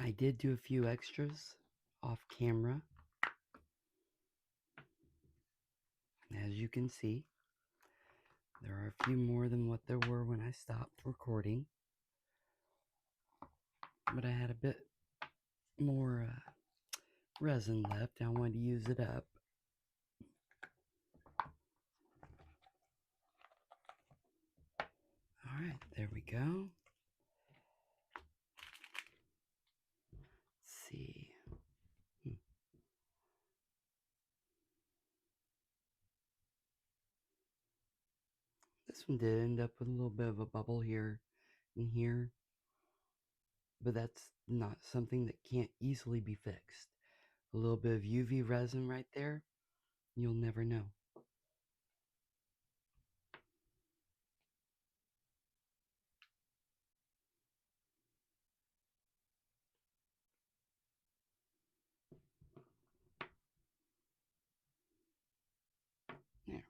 I did do a few extras off camera, as you can see. There are a few more than what there were when I stopped recording, but I had a bit more resin left. I wanted to use it up. Alright, there we go. Let's see. This one did end up with a little bit of a bubble here and here, but that's not something that can't easily be fixed. A little bit of UV resin right there, you'll never know. There.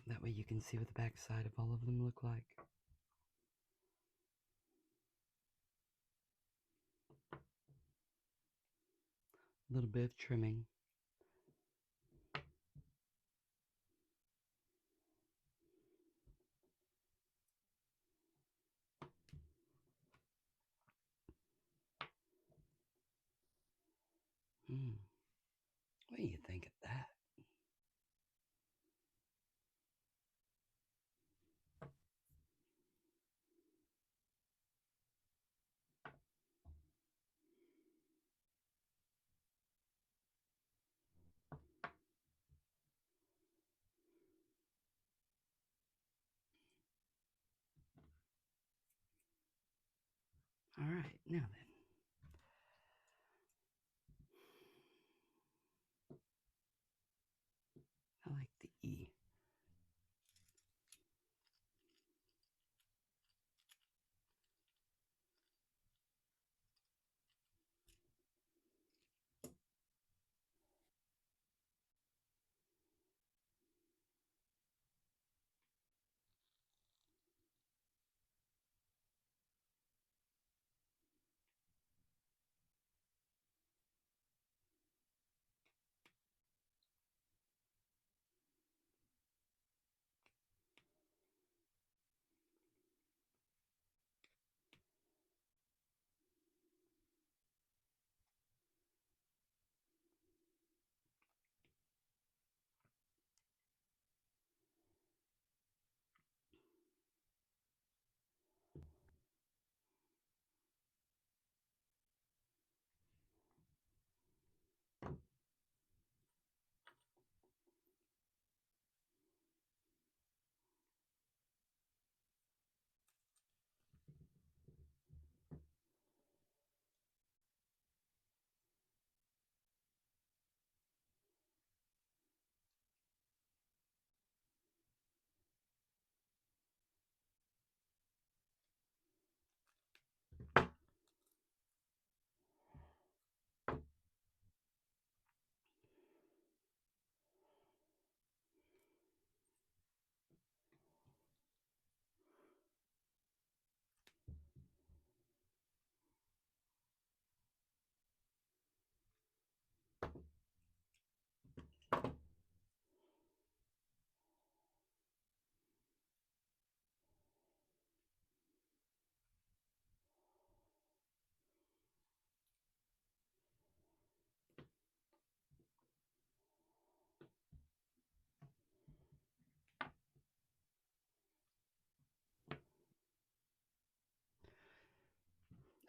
That way you can see what the back side of all of them look like. A little bit of trimming. What do you think of that? Alright, now then. I like the E.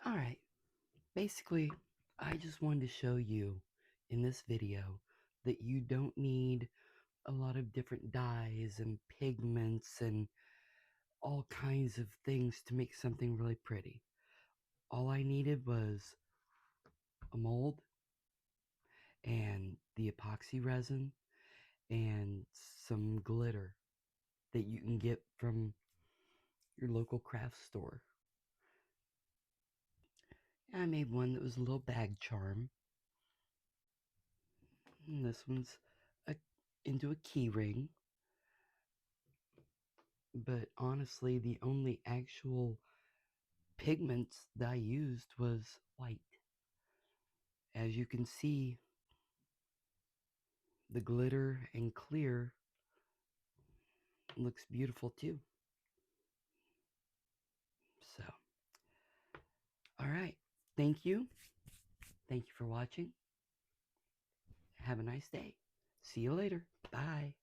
Alright, basically, I just wanted to show you in this video that you don't need a lot of different dyes and pigments and all kinds of things to make something really pretty. All I needed was a mold and the epoxy resin and some glitter that you can get from your local craft store. I made one that was a little bag charm. And this one's into a key ring. But honestly, the only actual pigments that I used was white. As you can see, the glitter and clear looks beautiful too. So, all right. Thank you. Thank you for watching. Have a nice day. See you later. Bye.